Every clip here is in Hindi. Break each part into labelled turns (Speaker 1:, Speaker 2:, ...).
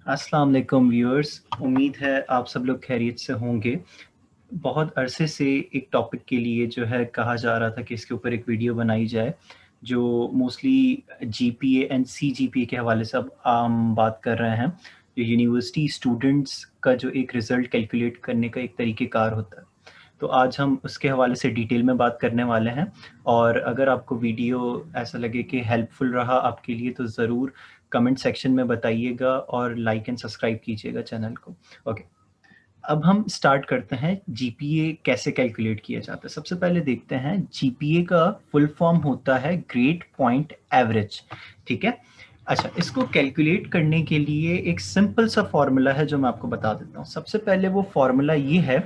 Speaker 1: अस्सलाम वालेकुम व्यूअर्स। उम्मीद है आप सब लोग खैरियत से होंगे। बहुत अरसे से एक टॉपिक के लिए जो है कहा जा रहा था कि इसके ऊपर एक वीडियो बनाई जाए, जो मोस्टली जीपीए एंड सीजीपीए के हवाले से अब हम बात कर रहे हैं। जो यूनिवर्सिटी स्टूडेंट्स का जो एक रिज़ल्ट कैलकुलेट करने का एक तरीक़ेकार होता है, तो आज हम उसके हवाले से डिटेल में बात करने वाले हैं। और अगर आपको वीडियो ऐसा लगे कि हेल्पफुल रहा आपके लिए तो ज़रूर कमेंट सेक्शन में बताइएगा और लाइक एंड सब्सक्राइब कीजिएगा चैनल को। ओके, अब हम स्टार्ट करते हैं जीपीए कैसे कैलकुलेट किया जाता है। सबसे पहले देखते हैं जीपीए का फुल फॉर्म होता है ग्रेड पॉइंट एवरेज। ठीक है, अच्छा, इसको कैलकुलेट करने के लिए एक सिंपल सा फॉर्मूला है जो मैं आपको बता देता हूँ। सबसे पहले वो फॉर्मूला ये है,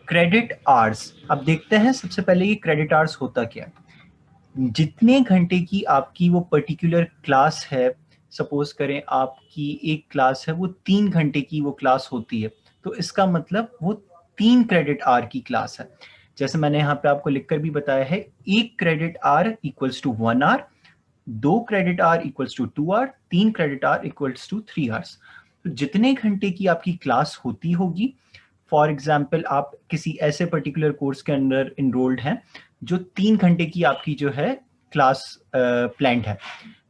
Speaker 1: क्रेडिट आवर्स। अब देखते हैं सबसे पहले ये क्रेडिट आवर्स होता क्या है। जितने घंटे की आपकी वो पर्टिकुलर क्लास है, सपोज करें आपकी एक क्लास है वो 3 घंटे की वो क्लास होती है, तो इसका मतलब वो 3 क्रेडिट आवर की क्लास है। जैसे मैंने यहाँ पे आपको लिखकर भी बताया है, 1 credit hour equals to 1 hour, 2 credit hour equals to 2 hour, 3 credit hour equals to 3 hours. तो जितने घंटे की आपकी क्लास होती होगी, फॉर एग्जाम्पल आप किसी ऐसे पर्टिकुलर कोर्स के अंदर इनरोल्ड हैं जो 3 घंटे की आपकी जो है क्लास प्लान्ड है,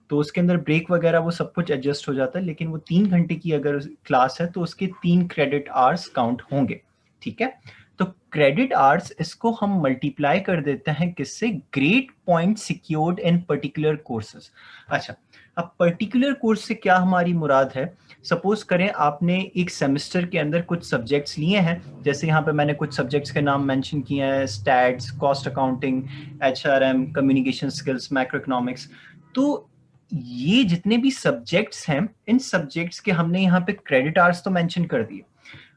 Speaker 1: तो उसके अंदर ब्रेक वगैरह वो सब कुछ एडजस्ट हो जाता है, लेकिन वो 3 घंटे की अगर क्लास है तो उसके 3 क्रेडिट आवर्स काउंट होंगे। ठीक है, तो क्रेडिट आवर्स इसको हम मल्टीप्लाई कर देते हैं किससे, ग्रेड पॉइंट सिक्योर्ड इन पर्टिकुलर कोर्सेज। अच्छा, अब पर्टिकुलर कोर्स से क्या हमारी मुराद है। सपोज करें आपने एक सेमेस्टर के अंदर कुछ सब्जेक्ट्स लिए हैं, जैसे यहाँ पे मैंने कुछ सब्जेक्ट्स के नाम मेंशन किए हैं, stats, cost accounting, HRM, communication skills, macro economics. तो ये जितने भी सब्जेक्ट्स हैं, इन सब्जेक्ट्स के हमने यहाँ पे क्रेडिट आवर्स तो मेंशन कर दिए।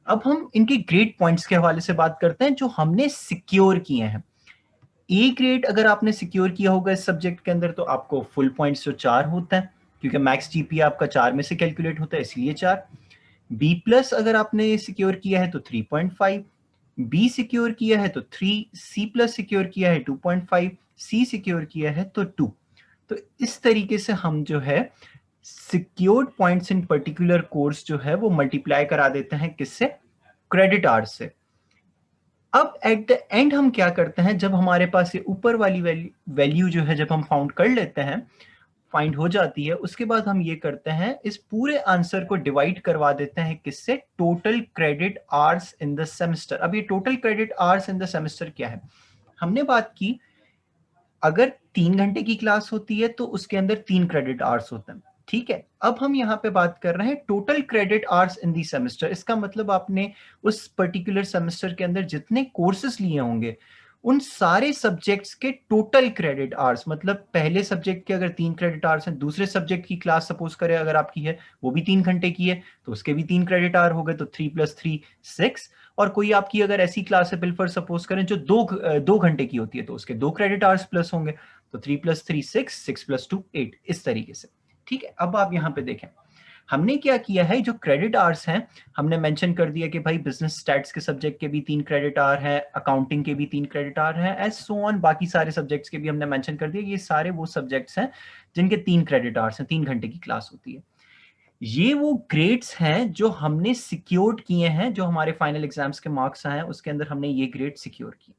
Speaker 1: अब हम इनके ग्रेड पॉइंट्स के हवाले से बात करते हैं जो हमने सिक्योर किए हैं। ए ग्रेड अगर आपने सिक्योर किया होगा इस सब्जेक्ट के अंदर, तो आपको फुल पॉइंट्स जो 4 होता है, क्योंकि मैक्स जीपीए आपका 4 में से कैलकुलेट होता है, इसलिए 4। बी प्लस अगर आपने सिक्योर किया है तो 3.5, बी सिक्योर किया है तो 3, सी प्लस सिक्योर किया है 2.5, सी सिक्योर किया है तो 2। तो इस तरीके से हम जो है secured points in particular course जो है वो मल्टीप्लाई करा देते हैं किससे, क्रेडिट आवर्स से। अब एट द एंड हम क्या करते हैं, जब हमारे पास ये ऊपर वाली वैल्यू जो है जब हम फाउंड कर लेते हैं, फाइंड हो जाती है, उसके बाद हम ये करते हैं, इस पूरे आंसर को डिवाइड करवा देते हैं किससे, total credit hours in the semester. अब ये total credit hours in the semester क्या है, हमने बात की अगर 3 घंटे की क्लास होती है तो उसके अंदर 3 क्रेडिट आवर्स होते हैं। ठीक है, अब हम यहाँ पे बात कर रहे हैं total credit hours in the semester. इसका मतलब आपने उस पर्टिकुलर सेमेस्टर के अंदर जितने कोर्सेज लिए होंगे, उन सारे सब्जेक्ट्स के टोटल क्रेडिट आवर्स, मतलब पहले सब्जेक्ट के अगर 3 क्रेडिट आवर्स हैं, दूसरे सब्जेक्ट की क्लास सपोज करें अगर आपकी है वो भी 3 घंटे की है, तो उसके भी 3 क्रेडिट आवर हो गए, तो 3 + 3 6। और कोई आपकी अगर ऐसी क्लास है बिल्कुल सपोज करें जो 2 घंटे की होती है, तो उसके 2 क्रेडिट आवर्स प्लस होंगे, तो 3 + 3 6, 6 + 2 8, इस तरीके से। ठीक है, अब आप यहाँ पे देखें हमने क्या किया है, जो क्रेडिट आवर्स हैं हमने मेंशन कर दिया कि भाई बिजनेस स्टैट्स के सब्जेक्ट के भी 3 क्रेडिट आवर हैं, अकाउंटिंग के भी 3 क्रेडिट आवर हैं, एज सो ऑन बाकी सारे सब्जेक्ट्स के भी हमने मेंशन कर दिया, ये सारे वो सब्जेक्ट्स हैं जिनके 3 क्रेडिट आवर्स हैं, 3 घंटे की क्लास होती है। ये वो ग्रेड्स हैं जो हमने सिक्योर्ड किए हैं, जो हमारे फाइनल एग्जाम्स के मार्क्स आए हैं उसके अंदर हमने ये ग्रेड सिक्योर किए।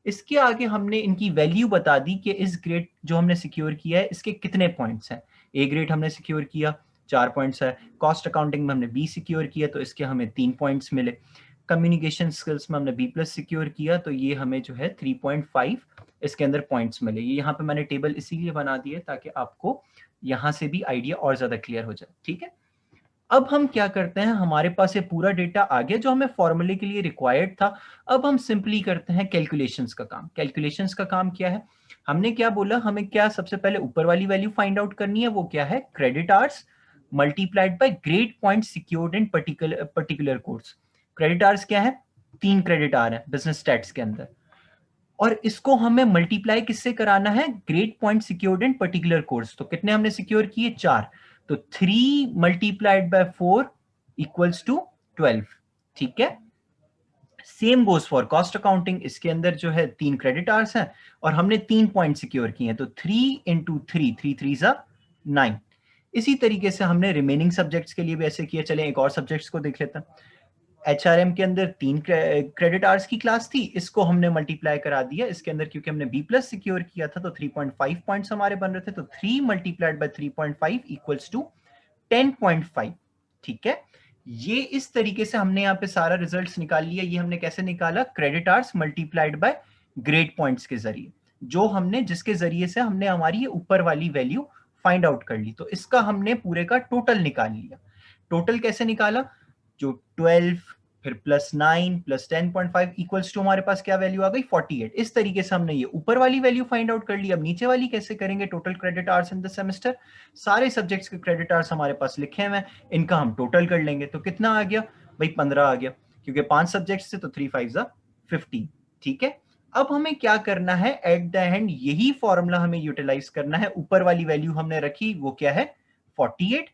Speaker 1: इसके आगे हमने इनकी वैल्यू बता दी कि इस ग्रेड जो हमने सिक्योर किया है इसके कितने पॉइंट्स हैं। ए ग्रेड हमने सिक्योर किया, 4 पॉइंट्स है। कॉस्ट अकाउंटिंग में हमने बी सिक्योर किया, तो इसके हमें 3 पॉइंट्स मिले। कम्युनिकेशन स्किल्स में हमने बी प्लस सिक्योर किया, तो ये हमें जो है 3.5 इसके अंदर पॉइंट्स मिले। ये यहाँ पे मैंने टेबल इसीलिए बना दी है ताकि आपको यहाँ से भी आइडिया और ज्यादा क्लियर हो जाए। ठीक है, अब हम क्या करते हैं, हमारे पास ये पूरा डेटा आ गया जो हमें फॉर्मूले के लिए रिक्वायर्ड था। अब हम सिंपली करते हैं कैलकुलेशंस का काम। कैलकुलेशंस का काम क्या है, हमने क्या बोला, हमें क्या सबसे पहले ऊपर वाली वैल्यू फाइंड आउट करनी है, वो क्या है, credit hours multiplied by grade point secured in particular course. Credit hours क्या है, 3 क्रेडिट आवर है बिजनेस स्टैट्स के अंदर, और इसको हमें मल्टीप्लाई किससे कराना है, ग्रेड पॉइंट सिक्योर्ड इन पर्टिकुलर कोर्स। तो कितने हमने सिक्योर किए, 4, तो 3 × 4 इक्वल्स टू 12। ठीक है, same goes for cost accounting, इसके अंदर जो है 3 क्रेडिट आवर्स हैं और हमने 3 पॉइंट सिक्योर किए हैं, तो 3 × 3, 3 3 9। इसी तरीके से हमने रिमेनिंग सब्जेक्ट्स के लिए भी ऐसे किया। चलें एक और सब्जेक्ट्स को देख लेते हैं। एचआरएम के अंदर 3 क्रेडिट आवर्स की क्लास थी, इसको हमने मल्टीप्लाई करा दिया इसके अंदर, क्योंकि हमने बी प्लस सिक्योर किया था तो 3.5 पॉइंट्स हमारे बन रहे थे, तो 3 मल्टीप्लाइड बाय 3.5 इक्वल्स टू 10.5। ठीक है, ये इस तरीके से हमने यहाँ पे सारा रिजल्ट्स निकाल लिया। ये हमने कैसे निकाला? Credit hours multiplied by grade points के जरिए, जो हमने जिसके जरिए से हमने हमारी ये ऊपर वाली वैल्यू फाइंड आउट कर ली। तो इसका हमने पूरे का टोटल निकाल लिया। टोटल कैसे निकाला? जो 12 फिर प्लस 9 प्लस 10.5 इक्वल्स टू हमारे पास क्या वैल्यू आ गई? 48। इस तरीके से हमने ये ऊपर वाली वैल्यू फाइंड आउट कर ली। अब नीचे वाली कैसे करेंगे? Total credit hours in the semester, सारे सब्जेक्ट्स के क्रेडिट आवर्स हमारे पास लिखे हुए हैं, इनका हम टोटल कर लेंगे। तो कितना आ गया भाई? 15 आ गया, क्योंकि 5 सब्जेक्ट्स थे तो 3 5 15। ठीक है, अब हमें क्या करना है? एट द एंड यही फॉर्मूला हमें यूटिलाइज करना है। ऊपर वाली वैल्यू हमने रखी, वो क्या है? 48।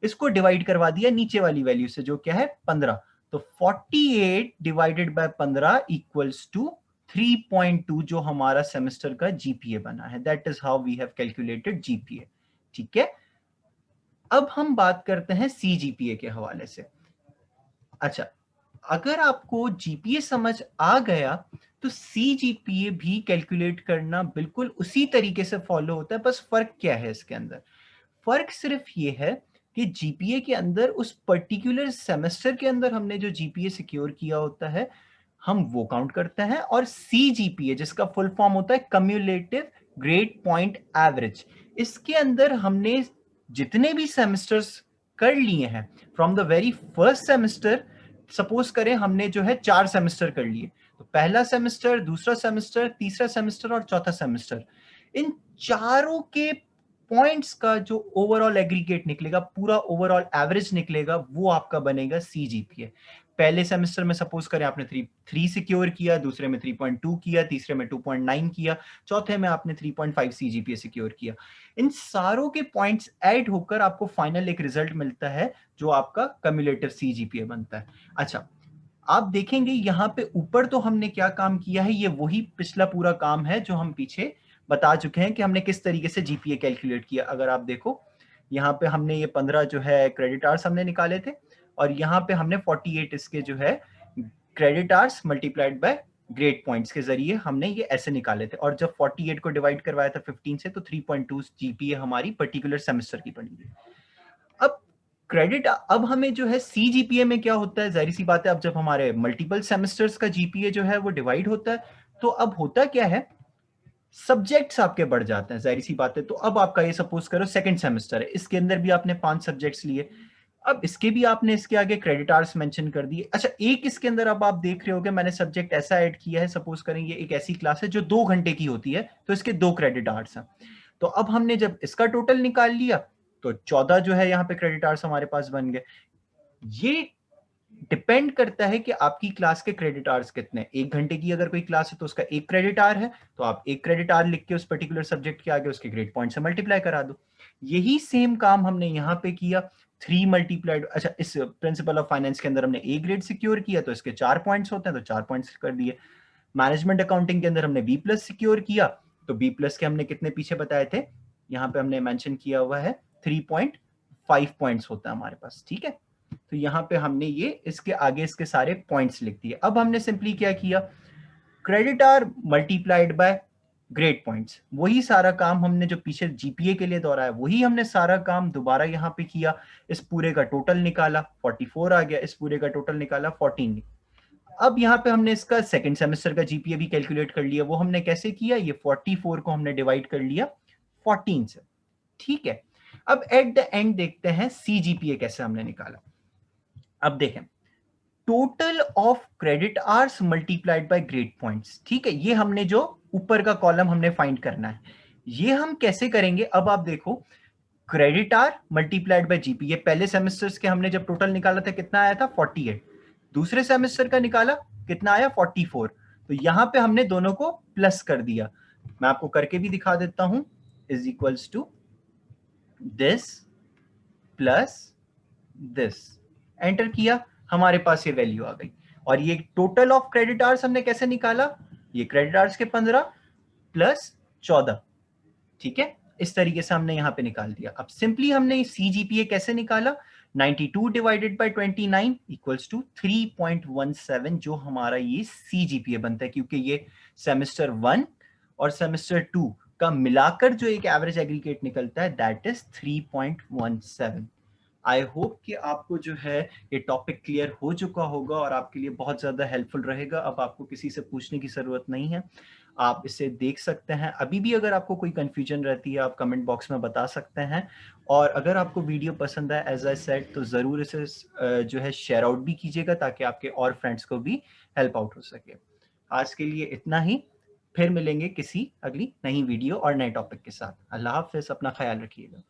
Speaker 1: इसको डिवाइड करवा दिया नीचे वाली वैल्यू से, जो क्या है? 15। तो 48 डिवाइडेड बाय 15 इक्वल्स टू 3.2, जो हमारा सेमेस्टर का जीपीए बना है। That is how we have calculated GPA. ठीक है, अब हम बात करते हैं सीजीपीए के हवाले से। अच्छा, अगर आपको जीपीए समझ आ गया तो सीजीपीए भी कैलकुलेट करना बिल्कुल उसी तरीके से फॉलो होता है। बस फर्क क्या है इसके अंदर? फर्क सिर्फ ये है कि जीपीए के अंदर उस पर्टिकुलर सेमेस्टर के अंदर हमने जो जीपीए सिक्योर किया होता है, हम वो काउंट करते हैं। और सीजीपीए, जिसका फुल फॉर्म होता है कम्युलेटिव ग्रेड पॉइंट एवरेज, इसके अंदर हमने जितने भी सेमेस्टर्स कर लिए हैं from the very first semester, suppose करें हमने जो है 4 सेमेस्टर कर लिए, तो पहला सेमेस्टर, दूसरा सेमेस्टर, तीसरा सेमेस्टर और चौथा सेमेस्टर, इन चारों के पॉइंट्स का जो ओवरऑल एग्रीगेट निकलेगा, पूरा ओवरऑल एवरेज निकलेगा, वो आपका बनेगा सीजीपीए। पहले सेमेस्टर में सपोज करें आपने 3 सिक्योर किया, दूसरे में 3.2 किया, तीसरे में 2.9 किया, चौथे में आपने 3.5 सीजीपीए सिक्योर किया। इन सारों के पॉइंट्स ऐड होकर आपको फाइनल एक रिजल्ट मिलता है, जो आपका कम्युलेटिव सीजीपीए बनता है। अच्छा, आप देखेंगे यहां पे ऊपर तो हमने क्या काम किया है, ये वही पिछला पूरा काम है जो हम पीछे बता चुके हैं कि हमने किस तरीके से जीपीए कैलकुलेट किया। अगर आप देखो, यहाँ पे हमने ये 15 जो है क्रेडिट आवर्स हमने निकाले थे, और यहाँ पे हमने 48 इसके जो है credit hours multiplied by grade points के जरिए हमने ये ऐसे निकाले थे। और जब 48 को डिवाइड करवाया था 15 से, तो 3.2 जीपीए हमारी पर्टिकुलर सेमेस्टर की बनी थी। अब क्रेडिट, अब हमें जो है सीजीपीए में क्या होता है, जाहिर सी बात है, अब जब हमारे मल्टीपल सेमेस्टर्स का जीपीए जो है वो डिवाइड होता है, तो अब होता क्या है, सब्जेक्ट्स आपके बढ़ जाते हैं, जाहिर सी बात है। तो अब आपका ये सपोज करो सेकंड सेमेस्टर है, इसके अंदर भी आपने 5 सब्जेक्ट्स लिए, अब इसके भी आपने इसके आगे क्रेडिट आवर्स मेंशन कर दिए। अच्छा, एक इसके अंदर अब आप देख रहे होगे मैंने सब्जेक्ट ऐसा ऐड किया है, सपोज करें ये एक ऐसी क्लास है जो 2 घंटे की होती है, तो इसके 2 क्रेडिट आवर्स हैं। तो अब हमने जब इसका टोटल निकाल लिया, तो 14 जो है यहाँ पे क्रेडिट आवर्स हमारे पास बन गए। ये डिपेंड करता है कि आपकी क्लास के क्रेडिट आवर्स कितने। 1 घंटे की अगर कोई क्लास है तो उसका 1 क्रेडिट आवर है, तो आप 1 क्रेडिट आवर लिख के उस पर्टिकुलर सब्जेक्ट के आगे उसके ग्रेड पॉइंट से मल्टीप्लाई करा दो। यही सेम काम हमने यहाँ पे किया। 3 मल्टीप्लाइड, अच्छा, इस प्रिंसिपल ऑफ फाइनेंस के अंदर हमने ए ग्रेड सिक्योर किया, तो इसके 4 पॉइंट्स होते हैं, तो 4 पॉइंट्स कर दिए। मैनेजमेंट अकाउंटिंग के अंदर हमने बी प्लस सिक्योर किया, तो बी प्लस के हमने कितने पीछे बताए थे, यहाँ पे हमने मेंशन किया हुआ है 3.5 पॉइंट्स होता है हमारे पास। ठीक है, तो यहाँ पे हमने ये इसके आगे इसके सारे पॉइंट्स लिख दिए। अब हमने सिंपली क्या किया, credit are multiplied by grade points, वही सारा काम हमने जो पीछे जीपीए के लिए दोहराया, वही हमने सारा काम दोबारा यहाँ पे किया। इस पूरे का टोटल निकाला 44 आ गया, इस पूरे का टोटल निकाला 14। अब यहाँ पे हमने इसका सेकंड सेमेस्टर का जीपीए भी कैलकुलेट कर लिया। वो हमने कैसे किया, ये 44 को हमने डिवाइड कर लिया 14 से। ठीक है, अब एट द एंड देखते हैं सीजीपीए कैसे हमने निकाला। अब देखें, total of credit hours multiplied by grade points. ठीक है, ये हमने जो ऊपर का कॉलम हमने फाइंड करना है, ये हम कैसे करेंगे? अब आप देखो, credit hour multiplied by GP, ये पहले सेमेस्टर्स के हमने जब टोटल निकाला था कितना आया था 48, दूसरे सेमेस्टर का निकाला कितना आया 44, तो यहां पे हमने दोनों को प्लस कर दिया। मैं आपको करके भी दिखा देता हूं, is equals to this plus this, enter किया, हमारे पास ये वैल्यू आ गई। और ये टोटल ऑफ क्रेडिट आवर्स हमने कैसे निकाला, ये क्रेडिट आवर्स के 15 प्लस 14। ठीक है, इस तरीके से हमने यहाँ पे निकाल दिया। अब सिंपली हमने CGPA कैसे निकाला, 92 डिवाइडेड बाय 29 इक्वल्स टू 3.17, जो हमारा ये CGPA बनता है, क्योंकि ये सेमेस्टर 1 और सेमेस्टर 2 का मिलाकर जो एक एवरेज एग्रीगेट निकलता है दैट इज 3.17। आई होप कि आपको जो है ये टॉपिक क्लियर हो चुका होगा और आपके लिए बहुत ज़्यादा हेल्पफुल रहेगा। अब आपको किसी से पूछने की ज़रूरत नहीं है, आप इसे देख सकते हैं। अभी भी अगर आपको कोई कंफ्यूजन रहती है आप कमेंट बॉक्स में बता सकते हैं, और अगर आपको वीडियो पसंद आए एज आई सेड तो ज़रूर इसे जो है शेयर आउट भी कीजिएगा ताकि आपके और फ्रेंड्स को भी हेल्प आउट हो सके। आज के लिए इतना ही, फिर मिलेंगे किसी अगली नई वीडियो और नए टॉपिक के साथ। अल्लाह हाफ़िज़, अपना ख्याल रखिएगा।